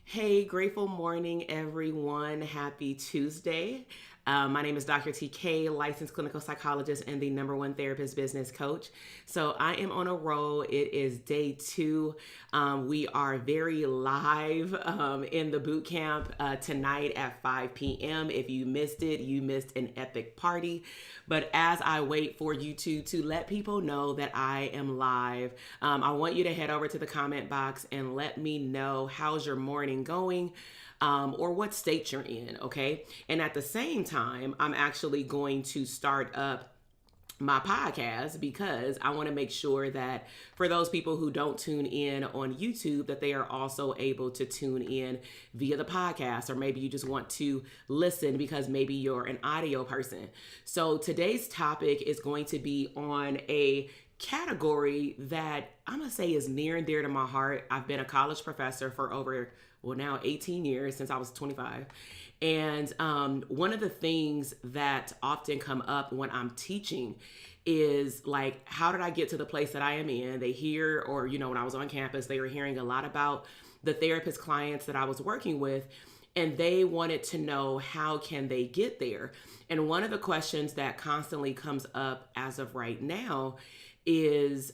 Hey, grateful morning, everyone. Happy Tuesday. My name is Dr. TK, licensed clinical psychologist and the #1 therapist business coach. So I am on a roll. It is day 2. We are very live in the boot camp tonight at 5 p.m. If you missed it, you missed an epic party. But as I wait for YouTube to let people know that I am live, I want you to head over to the comment box and let me know how's your morning going. Or what state you're in, okay? And at the same time, I'm actually going to start up my podcast because I want to make sure that for those people who don't tune in on YouTube, that they are also able to tune in via the podcast, or maybe you just want to listen because maybe you're an audio person. So today's topic is going to be on a category that I'm going to say is near and dear to my heart. I've been a college professor for now 18 years, since I was 25. And one of the things that often come up when I'm teaching is like, how did I get to the place that I am in? They hear, or, when I was on campus, they were hearing a lot about the therapist clients that I was working with, and they wanted to know, how can they get there? And one of the questions that constantly comes up as of right now is,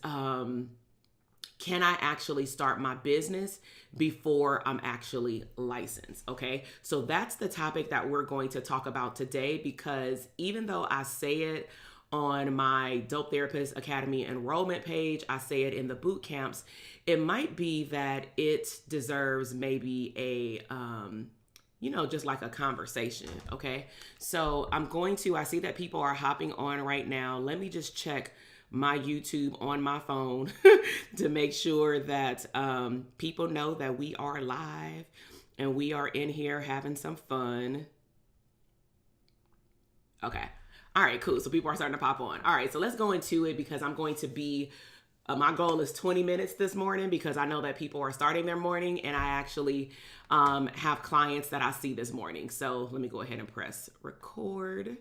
can I actually start my business before I'm actually licensed? Okay, so that's the topic that we're going to talk about today, because even though I say it on my Dope Therapist Academy enrollment page, I say it in the boot camps, it might be that it deserves maybe just like a conversation. Okay, so I see that people are hopping on right now. Let me just check my YouTube on my phone to make sure that people know that we are live and we are in here having some fun. Okay. All right, cool. So people are starting to pop on. All right, so let's go into it, because I'm going to be, my goal is 20 minutes this morning, because I know that people are starting their morning, and I actually have clients that I see this morning. So let me go ahead and press record.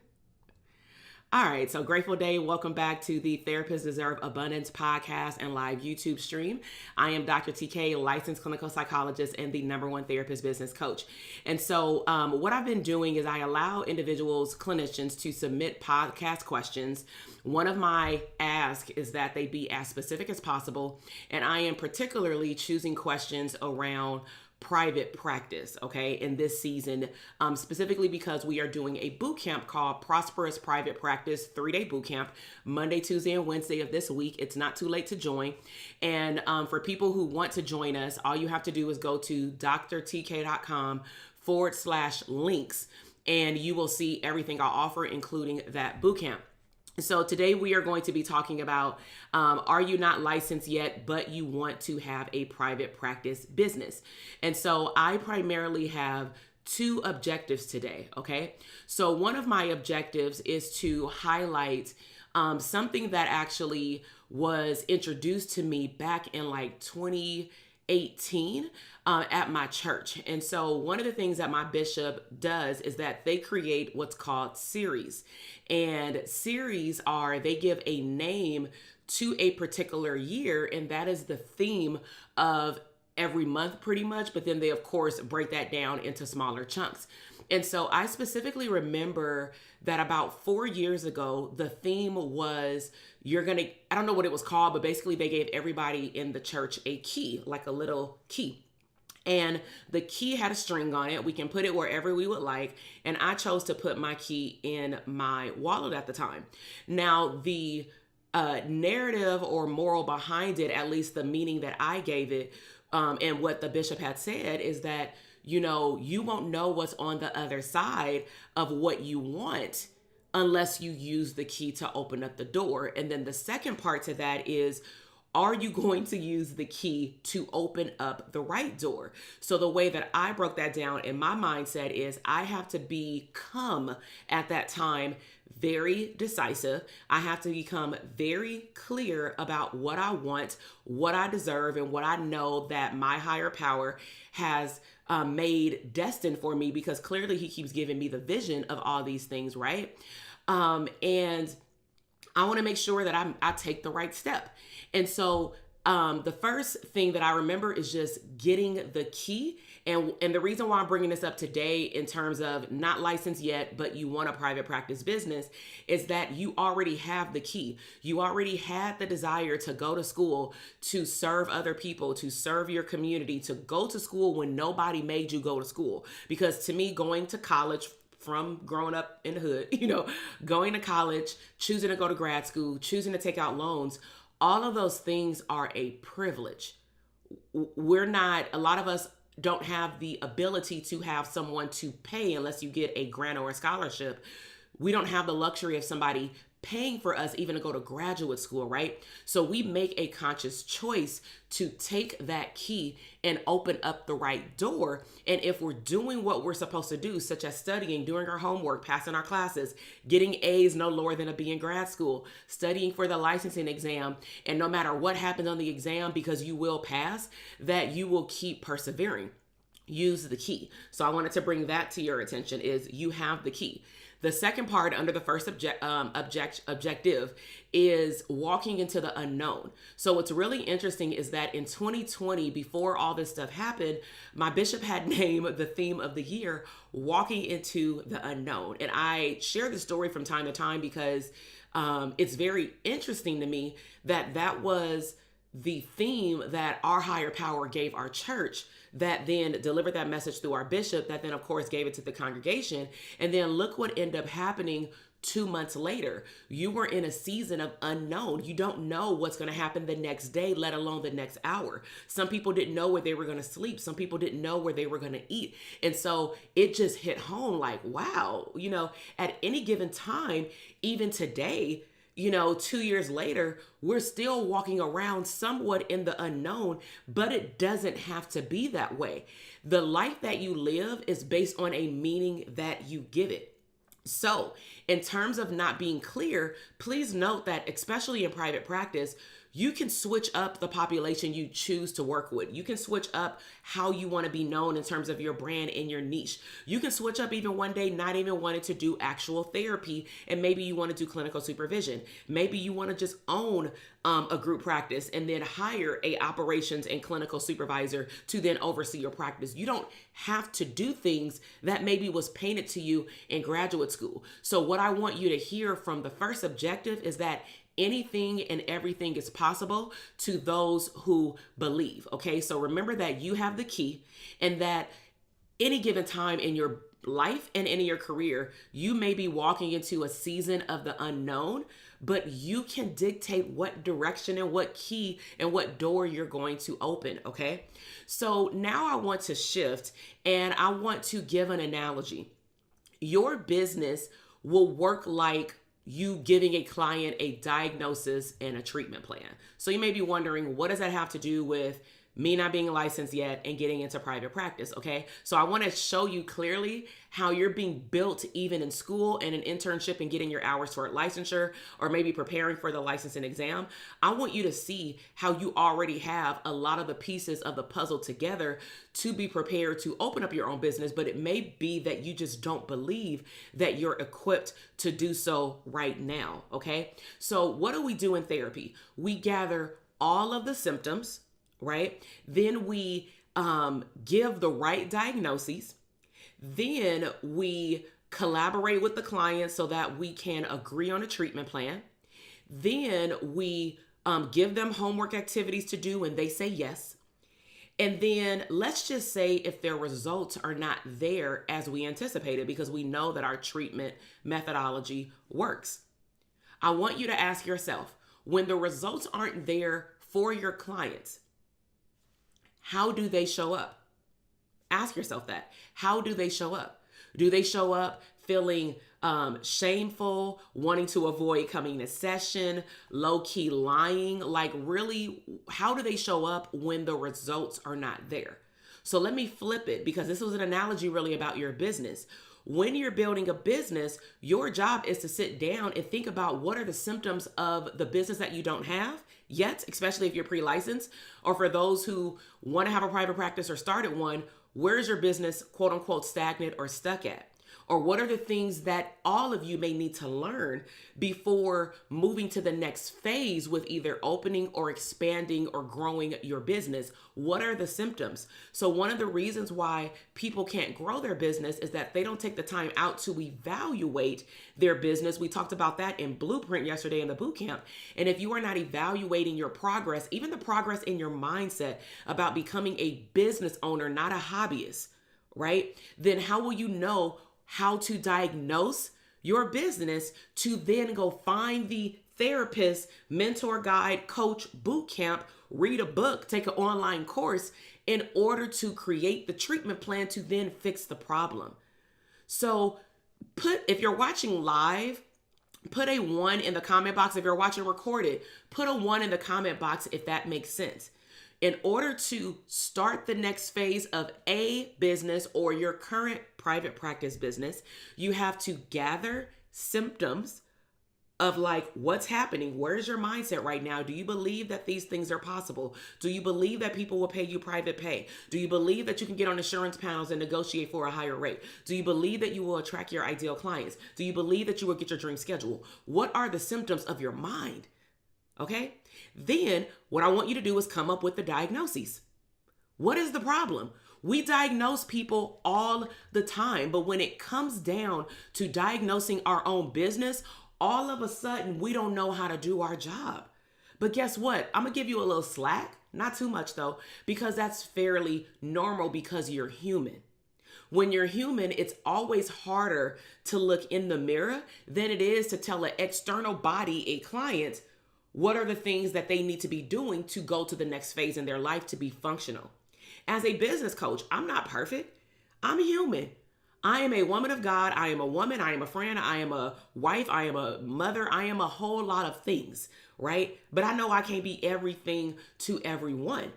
All right, so grateful day. Welcome back to the Therapists Deserve Abundance podcast and live YouTube stream. I am Dr. TK, licensed clinical psychologist and the #1 therapist business coach. And so what I've been doing is I allow individuals, clinicians, to submit podcast questions. One of my asks is that they be as specific as possible, and I am particularly choosing questions around private practice, okay, in this season, specifically because we are doing a boot camp called Prosperous Private Practice 3-day boot camp, Monday, Tuesday, and Wednesday of this week. It's not too late to join. And for people who want to join us, all you have to do is go to drtk.com/links, and you will see everything I'll offer, including that boot camp. So today we are going to be talking about, are you not licensed yet, but you want to have a private practice business? And so I primarily have 2 objectives today, okay? So one of my objectives is to highlight something that actually was introduced to me back in like 2018 at my church. And so one of the things that my bishop does is that they create what's called series. And series they give a name to a particular year, and that is the theme of every month pretty much, but then they of course break that down into smaller chunks. And so I specifically remember that about 4 years ago, the theme was, I don't know what it was called, but basically they gave everybody in the church a key, like a little key. And the key had a string on it. We can put it wherever we would like. And I chose to put my key in my wallet at the time. Now, the narrative or moral behind it, at least the meaning that I gave it, and what the bishop had said, is that, you won't know what's on the other side of what you want unless you use the key to open up the door. And then the second part to that is, are you going to use the key to open up the right door? So the way that I broke that down in my mindset is, I have to become at that time very decisive. I have to become very clear about what I want, what I deserve, and what I know that my higher power has made destined for me, because clearly he keeps giving me the vision of all these things, right? And I want to make sure that I take the right step. And so The first thing that I remember is just getting the key. And the reason why I'm bringing this up today in terms of not licensed yet, but you want a private practice business, is that you already have the key. You already had the desire to go to school, to serve other people, to serve your community, to go to school when nobody made you go to school. Because to me, going to college, from growing up in the hood, going to college, choosing to go to grad school, choosing to take out loans, all of those things are a privilege. A lot of us don't have the ability to have someone to pay unless you get a grant or a scholarship. We don't have the luxury of somebody paying for us even to go to graduate school, right? So we make a conscious choice to take that key and open up the right door. And if we're doing what we're supposed to do, such as studying, doing our homework, passing our classes, getting A's no lower than a B in grad school, studying for the licensing exam, and no matter what happens on the exam, because you will pass, that you will keep persevering. Use the key. So I wanted to bring that to your attention, is you have the key. The second part under the first objective is walking into the unknown. So what's really interesting is that in 2020, before all this stuff happened, my bishop had named the theme of the year, walking into the unknown. And I share this story from time to time because it's very interesting to me that that was the theme that our higher power gave our church, that then delivered that message through our bishop, that then of course gave it to the congregation. And then look what ended up happening 2 months later. You were in a season of unknown. You don't know what's going to happen the next day, let alone the next hour. Some people didn't know where they were going to sleep. Some people didn't know where they were going to eat. And so it just hit home like, wow, at any given time, even today, 2 years later, we're still walking around somewhat in the unknown, but it doesn't have to be that way. The life that you live is based on a meaning that you give it. So in terms of not being clear, please note that especially in private practice, you can switch up the population you choose to work with. You can switch up how you want to be known in terms of your brand and your niche. You can switch up even one day not even wanting to do actual therapy, and maybe you want to do clinical supervision. Maybe you want to just own a group practice and then hire a operations and clinical supervisor to then oversee your practice. You don't have to do things that maybe was painted to you in graduate school. So what I want you to hear from the first objective is that anything and everything is possible to those who believe. Okay, so remember that you have the key, and that any given time in your life and in your career, you may be walking into a season of the unknown, but you can dictate what direction and what key and what door you're going to open. Okay, so now I want to shift and I want to give an analogy. Your business will work like you giving a client a diagnosis and a treatment plan. So you may be wondering, what does that have to do with me not being licensed yet and getting into private practice? Okay, so I want to show you clearly how you're being built even in school and an internship and getting your hours toward licensure, or maybe preparing for the licensing exam. I want you to see how you already have a lot of the pieces of the puzzle together to be prepared to open up your own business, but it may be that you just don't believe that you're equipped to do so right now. Okay, so what do we do in therapy? We gather all of the symptoms, right? Then we give the right diagnoses. Then we collaborate with the client so that we can agree on a treatment plan. Then we give them homework activities to do and they say yes. And then let's just say if their results are not there as we anticipated, because we know that our treatment methodology works. I want you to ask yourself, when the results aren't there for your clients, how do they show up? Ask yourself that. How do they show up? Do they show up feeling shameful, wanting to avoid coming to session, low-key lying? Like really, how do they show up when the results are not there? So let me flip it, because this was an analogy really about your business. When you're building a business, your job is to sit down and think about what are the symptoms of the business that you don't have yet, especially if you're pre-licensed, or for those who want to have a private practice or started one, where's your business quote unquote stagnant or stuck at? Or what are the things that all of you may need to learn before moving to the next phase with either opening or expanding or growing your business? What are the symptoms? So one of the reasons why people can't grow their business is that they don't take the time out to evaluate their business. We talked about that in Blueprint yesterday in the bootcamp. And if you are not evaluating your progress, even the progress in your mindset about becoming a business owner, not a hobbyist, right? Then how will you know how to diagnose your business to then go find the therapist, mentor, guide, coach, boot camp, read a book, take an online course in order to create the treatment plan to then fix the problem? So if you're watching live, put a 1 in the comment box. If you're watching recorded, put a 1 in the comment box if that makes sense. In order to start the next phase of a business or your current private practice business, you have to gather symptoms of like what's happening. Where's your mindset right now? Do you believe that these things are possible? Do you believe that people will pay you private pay? Do you believe that you can get on insurance panels and negotiate for a higher rate? Do you believe that you will attract your ideal clients? Do you believe that you will get your dream schedule? What are the symptoms of your mind? Okay. Then what I want you to do is come up with the diagnoses. What is the problem? We diagnose people all the time, but when it comes down to diagnosing our own business, all of a sudden we don't know how to do our job. But guess what? I'm gonna give you a little slack, not too much though, because that's fairly normal because you're human. When you're human, it's always harder to look in the mirror than it is to tell an external body, a client, what are the things that they need to be doing to go to the next phase in their life to be functional. As a business coach, I'm not perfect. I'm human. I am a woman of God. I am a woman. I am a friend. I am a wife. I am a mother. I am a whole lot of things, right? But I know I can't be everything to everyone.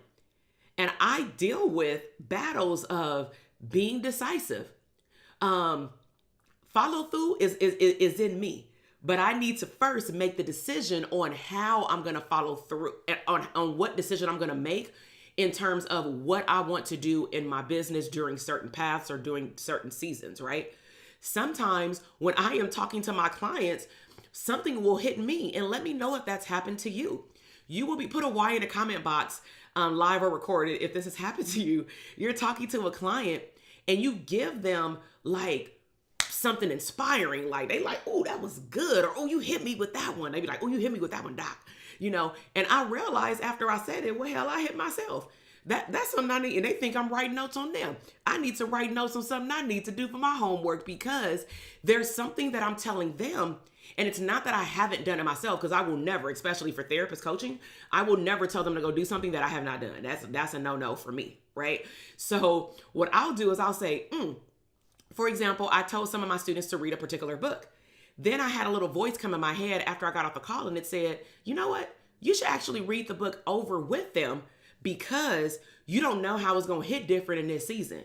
And I deal with battles of being decisive. Follow through is in me. But I need to first make the decision on how I'm going to follow through, on what decision I'm going to make in terms of what I want to do in my business during certain paths or during certain seasons, right? Sometimes when I am talking to my clients, something will hit me and let me know if that's happened to you. You will be put a Y in the comment box, live or recorded. If this has happened to you, you're talking to a client and you give them like something inspiring, like they like, oh, that was good, or oh, you hit me with that one. They be like, oh, you hit me with that one, doc. And I realized after I said it, well, hell, I hit myself. That's something I need, and they think I'm writing notes on them. I need to write notes on something I need to do for my homework because there's something that I'm telling them, and it's not that I haven't done it myself, because I will never, especially for therapist coaching, I will never tell them to go do something that I have not done. That's a no-no for me, right? So what I'll do is I'll say, for example, I told some of my students to read a particular book. Then I had a little voice come in my head after I got off the call, and it said, you know what? You should actually read the book over with them because you don't know how it's going to hit different in this season.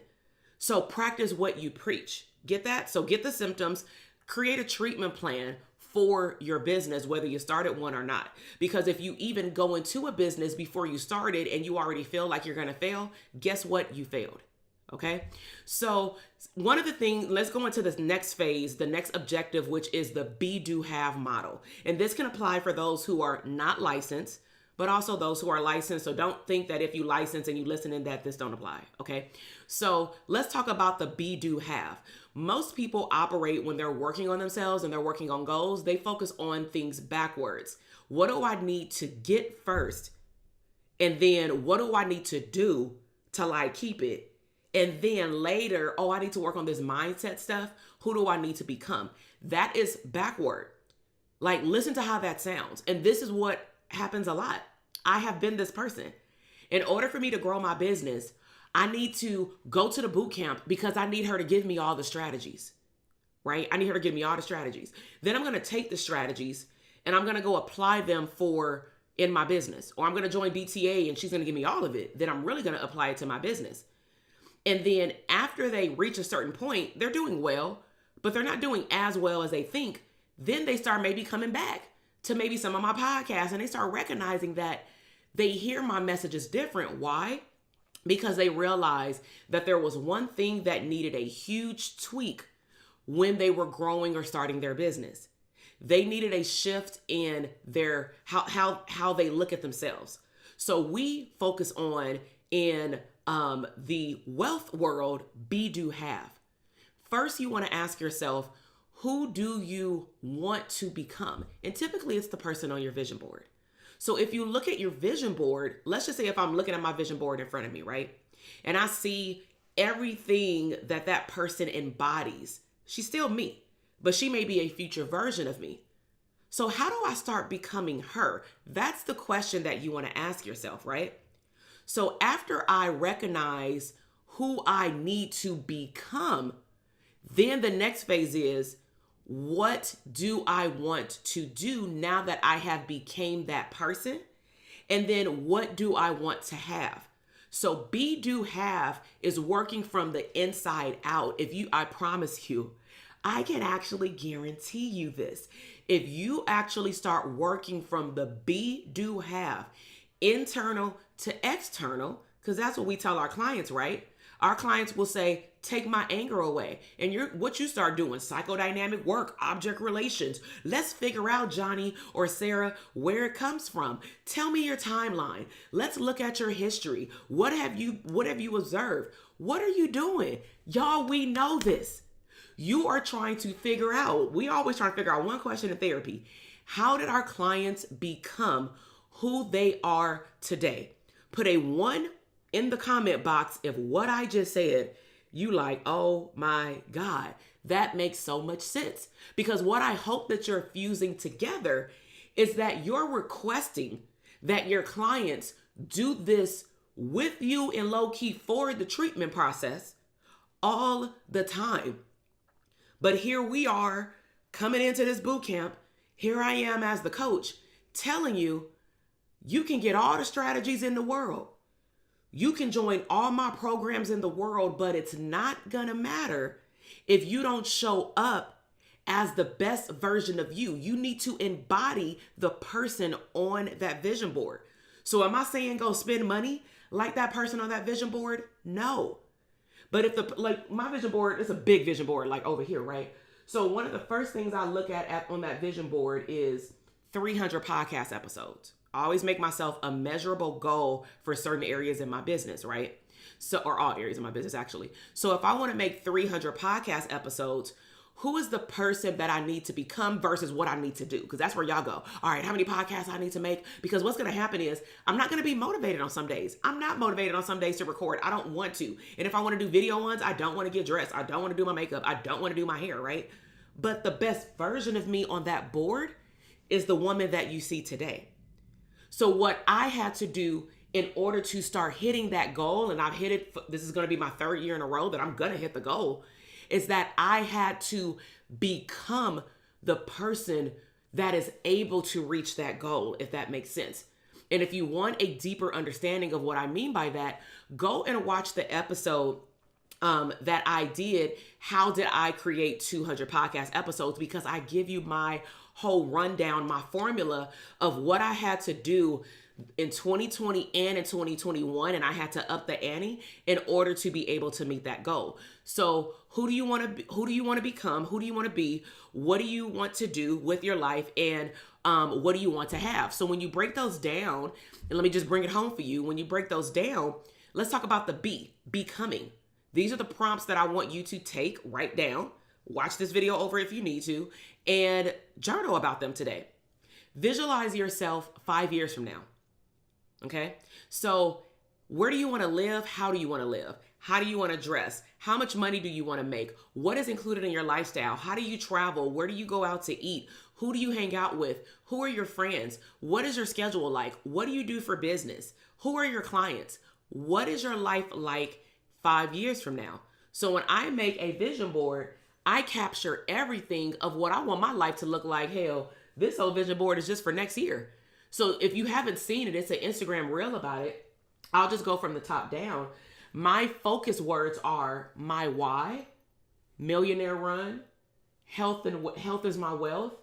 So practice what you preach. Get that? So get the symptoms, create a treatment plan for your business, whether you started one or not. Because if you even go into a business before you started and you already feel like you're going to fail, guess what? You failed. Okay. So one of the things, let's go into this next phase, the next objective, which is the be, do, have model. And this can apply for those who are not licensed, but also those who are licensed. So don't think that if you license and you listen in that this don't apply. Okay. So let's talk about the be, do, have. Most people operate when they're working on themselves and they're working on goals. They focus on things backwards. What do I need to get first? And then what do I need to do to like keep it? And then later, oh, I need to work on this mindset stuff. Who do I need to become? That is backward. Like, listen to how that sounds. And this is what happens a lot. I have been this person. In order for me to grow my business, I need to go to the boot camp because I need her to give me all the strategies, right? I need her to give me all the strategies. Then I'm going to take the strategies and I'm going to go apply them in my business. Or I'm going to join BTA and she's going to give me all of it. Then I'm really going to apply it to my business. And then after they reach a certain point, they're doing well, but they're not doing as well as they think. Then they start maybe coming back to maybe some of my podcasts and they start recognizing that they hear my messages different. Why? Because they realize that there was one thing that needed a huge tweak when they were growing or starting their business. They needed a shift in their how they look at themselves. So we focus on in the wealth world, be, do, have. First, you want to ask yourself, who do you want to become? And typically it's the person on your vision board. So if you look at your vision board, let's just say if I'm looking at my vision board in front of me, right? And I see everything that that person embodies. She's still me, but she may be a future version of me. So how do I start becoming her? That's the question that you want to ask yourself, right? So after I recognize who I need to become, then the next phase is, what do I want to do now that I have became that person? And then what do I want to have? So be, do, have is working from the inside out. I promise you, I can actually guarantee you this. If you actually start working from the be, do, have, internal to external, because that's what we tell our clients, right? Our clients will say, take my anger away. And what you start doing, psychodynamic work, object relations. Let's figure out, Johnny or Sarah, where it comes from. Tell me your timeline. Let's look at your history. What have you observed? What are you doing? Y'all, we know this. You are trying to figure out, we always try to figure out one question in therapy. How did our clients become who they are today? Put a 1 in the comment box if what I just said, you like, oh my God, that makes so much sense. Because what I hope that you're fusing together is that you're requesting that your clients do this with you in low key for the treatment process all the time. But here we are coming into this boot camp. Here I am as the coach telling you, you can get all the strategies in the world. You can join all my programs in the world, but it's not gonna matter if you don't show up as the best version of you. You need to embody the person on that vision board. So am I saying go spend money like that person on that vision board? No. But if my vision board, it's a big vision board, like over here, right? So one of the first things I look at on that vision board is 300 podcast episodes. I always make myself a measurable goal for certain areas in my business, right? So, or all areas of my business, actually. So if I want to make 300 podcast episodes, who is the person that I need to become versus what I need to do? Because that's where y'all go. All right, how many podcasts I need to make? Because what's going to happen is I'm not going to be motivated on some days. I'm not motivated on some days to record. I don't want to. And if I want to do video ones, I don't want to get dressed. I don't want to do my makeup. I don't want to do my hair, right? But the best version of me on that board is the woman that you see today. So what I had to do in order to start hitting that goal, and I've hit it, this is going to be my 3rd year in a row that I'm going to hit the goal, is that I had to become the person that is able to reach that goal, if that makes sense. And if you want a deeper understanding of what I mean by that, go and watch the episode that I did, How Did I Create 200 Podcast Episodes? Because I give you my whole rundown, my formula of what I had to do in 2020 and in 2021, and I had to up the ante in order to be able to meet that goal. So who do you want to be? Who do you want to become? Who do you want to be? What do you want to do with your life? And what do you want to have? So when you break those down, and let me just bring it home for you. When you break those down, let's talk about the becoming. These are the prompts that I want you to take, write down, watch this video over if you need to, and journal about them today. Visualize yourself 5 years from now. Okay? So where do you want to live? How do you want to live? How do you want to dress? How much money do you want to make? What is included in your lifestyle? How do you travel? Where do you go out to eat? Who do you hang out with? Who are your friends? What is your schedule like? What do you do for business? Who are your clients? What is your life like 5 years from now? So when I make a vision board, I capture everything of what I want my life to look like. Hell, this whole vision board is just for next year. So if you haven't seen it, it's an Instagram reel about it. I'll just go from the top down. My focus words are my why, millionaire run, health is my wealth,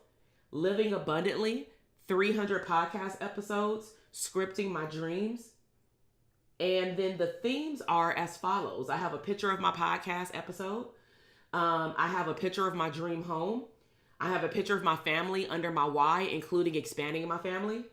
living abundantly, 300 podcast episodes, scripting my dreams. And then the themes are as follows. I have a picture of my podcast episode. I have a picture of my dream home. I have a picture of my family under my why, including expanding my family.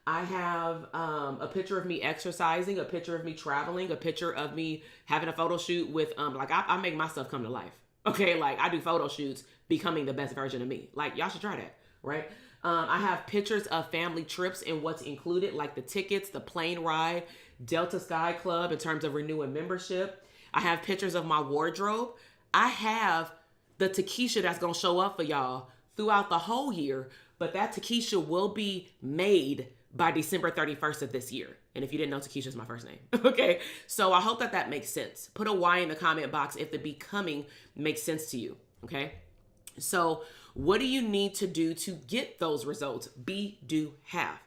I have a picture of me exercising, a picture of me traveling, a picture of me having a photo shoot with, I make my stuff come to life. Okay, like I do photo shoots becoming the best version of me. Like y'all should try that, right? I have pictures of family trips and what's included, like the tickets, the plane ride, Delta Sky Club in terms of renewing membership. I have pictures of my wardrobe. I have the Takesha that's going to show up for y'all throughout the whole year, but that Takesha will be made by December 31st of this year. And if you didn't know, Takesha is my first name. Okay. So I hope that that makes sense. Put a Y in the comment box if the becoming makes sense to you. Okay. So what do you need to do to get those results? Be, do, have.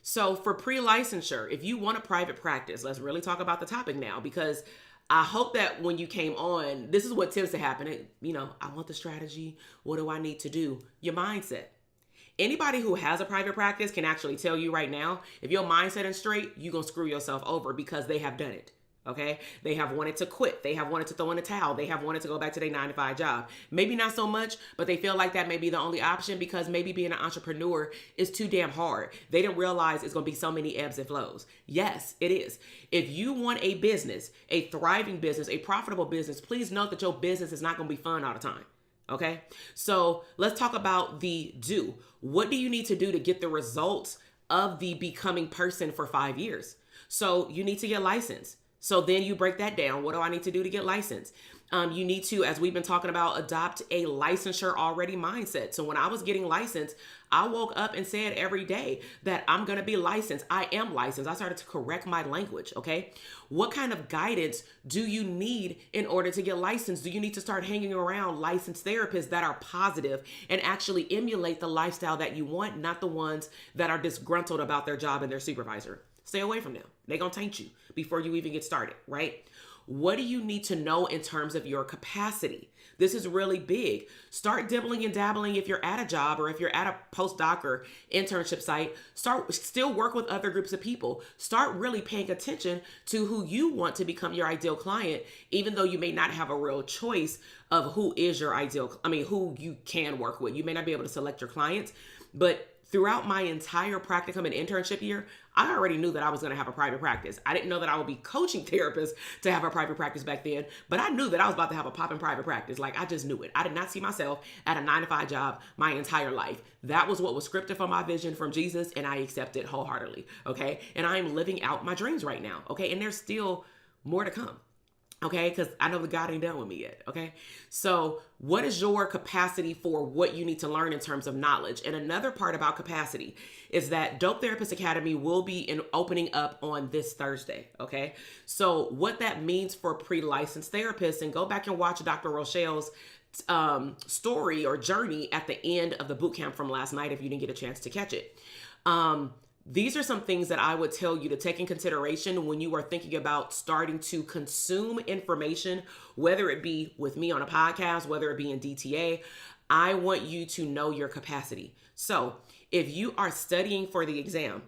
So for pre-licensure, if you want a private practice, let's really talk about the topic now, because I hope that when you came on, this is what tends to happen. I want the strategy. What do I need to do? Your mindset. Anybody who has a private practice can actually tell you right now, if your mindset is straight, you're going to screw yourself over because they have done it. Okay. They have wanted to quit. They have wanted to throw in the towel. They have wanted to go back to their 9-to-5 job. Maybe not so much, but they feel like that may be the only option because maybe being an entrepreneur is too damn hard. They didn't realize it's going to be so many ebbs and flows. Yes, it is. If you want a business, a thriving business, a profitable business, please note that your business is not going to be fun all the time. Okay. So let's talk about the do. What do you need to do to get the results of the becoming person for 5 years? So you need to get licensed. So then you break that down. What do I need to do to get licensed? You need to, as we've been talking about, adopt a licensure already mindset. So when I was getting licensed, I woke up and said every day that I'm going to be licensed. I am licensed. I started to correct my language. Okay. What kind of guidance do you need in order to get licensed? Do you need to start hanging around licensed therapists that are positive and actually emulate the lifestyle that you want, not the ones that are disgruntled about their job and their supervisor? Stay away from them. They're going to taint you before you even get started, right? What do you need to know in terms of your capacity? This is really big. Start dibbling and dabbling if you're at a job or if you're at a postdoc or internship site. Still work with other groups of people. Start really paying attention to who you want to become your ideal client, even though you may not have a real choice of who is your who you can work with. You may not be able to select your clients, but throughout my entire practicum and internship year, I already knew that I was going to have a private practice. I didn't know that I would be coaching therapists to have a private practice back then, but I knew that I was about to have a popping private practice. Like I just knew it. I did not see myself at a 9-to-5 job my entire life. That was what was scripted for my vision from Jesus, and I accept it wholeheartedly. Okay. And I am living out my dreams right now. Okay. And there's still more to come. Okay, because I know the God ain't done with me yet. Okay, so what is your capacity for what you need to learn in terms of knowledge? And another part about capacity is that Dope Therapist Academy will be opening up on this Thursday. Okay, so what that means for pre-licensed therapists, and go back and watch Dr. Rochelle's story or journey at the end of the bootcamp from last night if you didn't get a chance to catch it. These are some things that I would tell you to take in consideration when you are thinking about starting to consume information, whether it be with me on a podcast, whether it be in DTA. I want you to know your capacity. So if you are studying for the exam,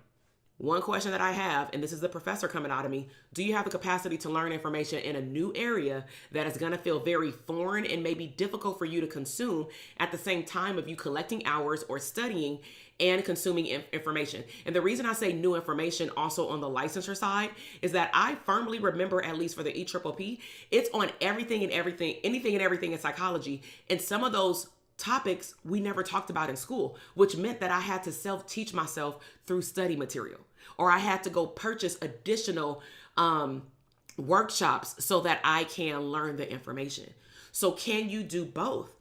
one question that I have, and this is the professor coming out of me, do you have the capacity to learn information in a new area that is going to feel very foreign and maybe difficult for you to consume at the same time of you collecting hours or studying and consuming information? And the reason I say new information also on the licensure side is that I firmly remember, at least for the EPPP, it's on anything and everything in psychology. And some of those topics we never talked about in school, which meant that I had to self-teach myself through study material, or I had to go purchase additional workshops so that I can learn the information. So can you do both?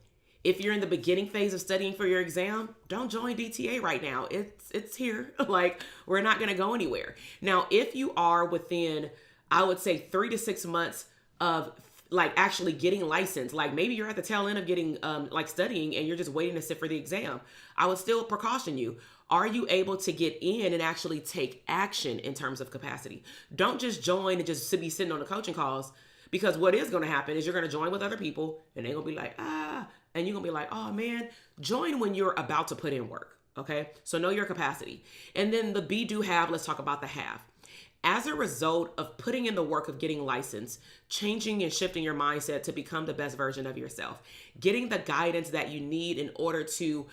If you're in the beginning phase of studying for your exam, don't join DTA right now. It's here. Like, we're not going to go anywhere. Now, if you are within, I would say 3 to 6 months of like actually getting licensed, like maybe you're at the tail end of getting studying and you're just waiting to sit for the exam, I would still precaution you. Are you able to get in and actually take action in terms of capacity? Don't just join and just be sitting on the coaching calls, because what is going to happen is you're going to join with other people and they're going to be like, and you're going to be like, oh man, join when you're about to put in work. Okay. So know your capacity. And then the be, do, have, let's talk about the have. As a result of putting in the work of getting licensed, changing and shifting your mindset to become the best version of yourself, getting the guidance that you need in order to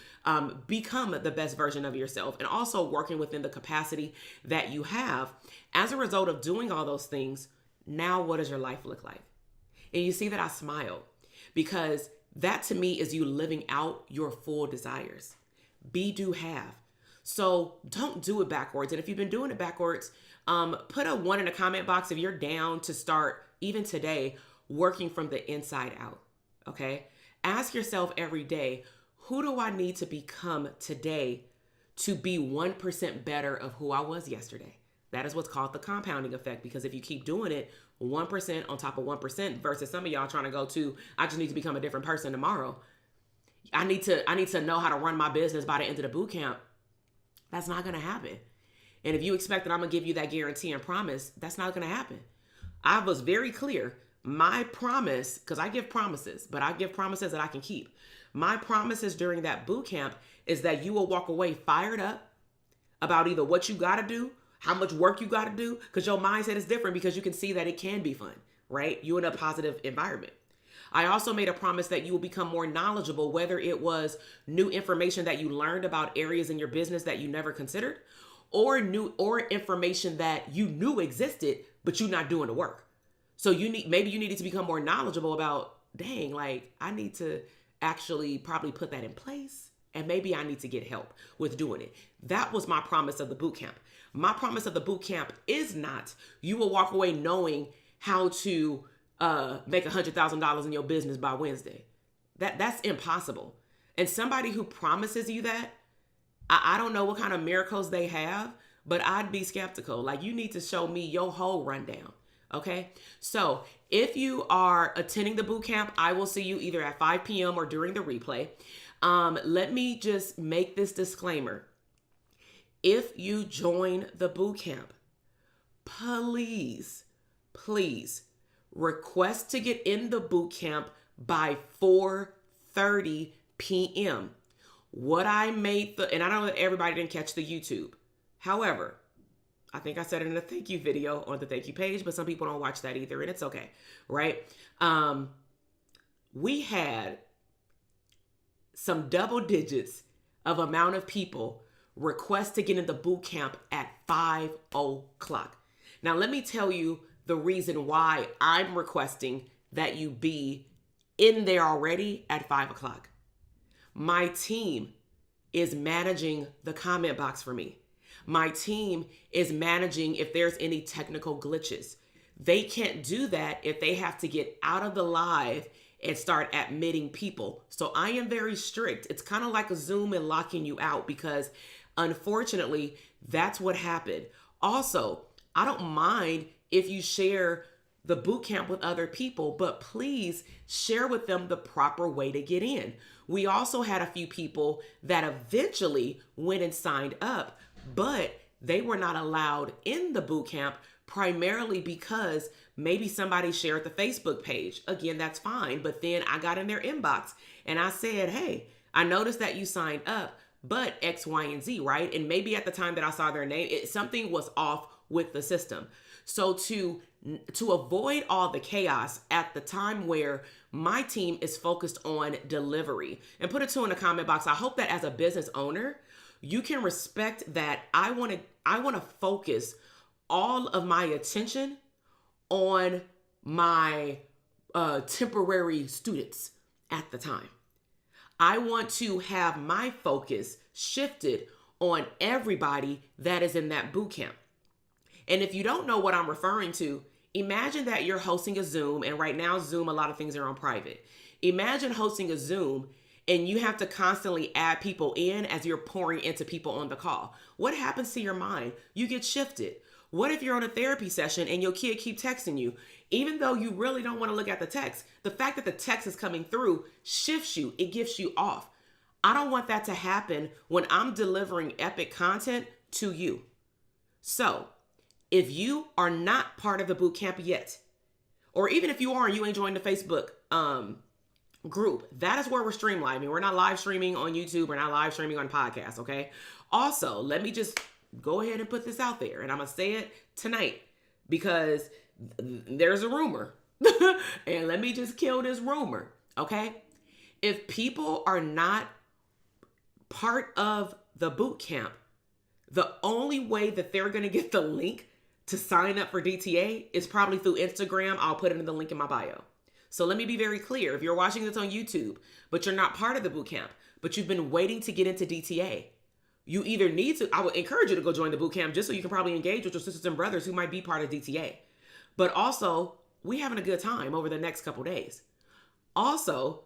become the best version of yourself, and also working within the capacity that you have, as a result of doing all those things, now what does your life look like? And you see that I smiled, because that to me is you living out your full desires. Be, do, have. So don't do it backwards. And if you've been doing it backwards, put a 1 in the comment box if you're down to start, even today, working from the inside out. Okay? Ask yourself every day, who do I need to become today to be 1% better of who I was yesterday? That is what's called the compounding effect, because if you keep doing it, 1% on top of 1% versus some of y'all trying to go to, I just need to become a different person tomorrow. I need to know how to run my business by the end of the boot camp. That's not going to happen. And if you expect that I'm going to give you that guarantee and promise, that's not going to happen. I was very clear. My promise, because I give promises, but I give promises that I can keep. My promises during that boot camp is that you will walk away fired up about either what you got to do, how much work you got to do, because your mindset is different, because you can see that it can be fun, right? You're in a positive environment. I also made a promise that you will become more knowledgeable, whether it was new information that you learned about areas in your business that you never considered, or information that you knew existed, but you're not doing the work. So maybe you needed to become more knowledgeable about, dang, like I need to actually probably put that in place, and maybe I need to get help with doing it. That was my promise of the boot camp. My promise of the boot camp is not you will walk away knowing how to make $100,000 in your business by Wednesday. That's impossible. And somebody who promises you that, I don't know what kind of miracles they have, but I'd be skeptical. Like, you need to show me your whole rundown. Okay. So if you are attending the boot camp, I will see you either at 5 p.m. or during the replay. Let me just make this disclaimer. If you join the boot camp, please request to get in the boot camp by 4:30 p.m. What I made and I know that everybody didn't catch the YouTube. However, I think I said it in a thank you video on the thank you page, but some people don't watch that either, and it's okay, right? We had some double digits of amount of people request to get in the boot camp at 5 o'clock. Now, let me tell you the reason why I'm requesting that you be in there already at 5 o'clock. My team is managing the comment box for me. My team is managing if there's any technical glitches. They can't do that if they have to get out of the live and start admitting people. So I am very strict. It's kind of like a Zoom and locking you out, because unfortunately, that's what happened. Also, I don't mind if you share the boot camp with other people, but please share with them the proper way to get in. We also had a few people that eventually went and signed up, but they were not allowed in the boot camp primarily because maybe somebody shared the Facebook page. Again, that's fine. But then I got in their inbox and I said, hey, I noticed that you signed up, but X, Y, and Z, right? And maybe at the time that I saw their name, something was off with the system. So to avoid all the chaos at the time where my team is focused on delivery, and put a 2 in the comment box. I hope that as a business owner, you can respect that I want to focus all of my attention on my temporary students at the time. I want to have my focus shifted on everybody that is in that boot camp. And if you don't know what I'm referring to, imagine that you're hosting a Zoom, and right now Zoom, a lot of things are on private. Imagine hosting a Zoom and you have to constantly add people in as you're pouring into people on the call. What happens to your mind? You get shifted. What if you're on a therapy session and your kid keep texting you? Even though you really don't want to look at the text, the fact that the text is coming through shifts you. It gets you off. I don't want that to happen when I'm delivering epic content to you. So if you are not part of the boot camp yet, or even if you are and you ain't joined the Facebook group, that is where we're streamlining. We're not live streaming on YouTube. We're not live streaming on podcasts, okay? Also, let me just go ahead and put this out there. And I'm going to say it tonight because there's a rumor. And let me just kill this rumor, okay? If people are not part of the boot camp, the only way that they're going to get the link to sign up for DTA is probably through Instagram. I'll put it in the link in my bio. So let me be very clear. If you're watching this on YouTube, but you're not part of the boot camp, but you've been waiting to get into DTA, you either need to, I would encourage you to go join the boot camp just so you can probably engage with your sisters and brothers who might be part of DTA. But also, we having a good time over the next couple days. Also,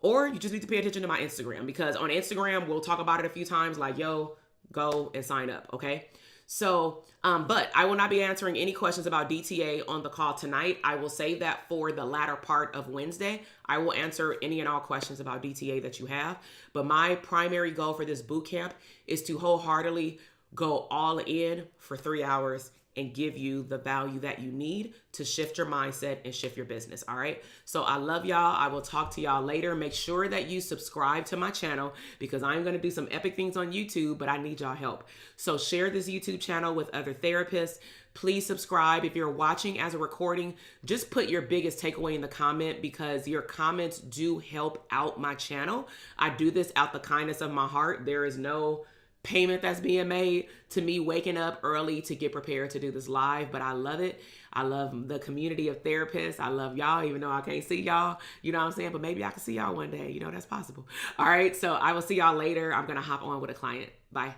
or you just need to pay attention to my Instagram, because on Instagram, we'll talk about it a few times like, yo, go and sign up, okay? So, but I will not be answering any questions about DTA on the call tonight. I will save that for the latter part of Wednesday. I will answer any and all questions about DTA that you have. But my primary goal for this boot camp is to wholeheartedly go all in for 3 hours and give you the value that you need to shift your mindset and shift your business. All right. So I love y'all. I will talk to y'all later. Make sure that you subscribe to my channel because I'm going to do some epic things on YouTube, but I need y'all help. So share this YouTube channel with other therapists. Please subscribe. If you're watching as a recording, just put your biggest takeaway in the comment because your comments do help out my channel. I do this out the kindness of my heart. There is no payment that's being made to me waking up early to get prepared to do this live, but I love it. I love the community of therapists. I love y'all, even though I can't see y'all, you know what I'm saying? But maybe I can see y'all one day, you know, that's possible. All right, so I will see y'all later. I'm going to hop on with a client. Bye.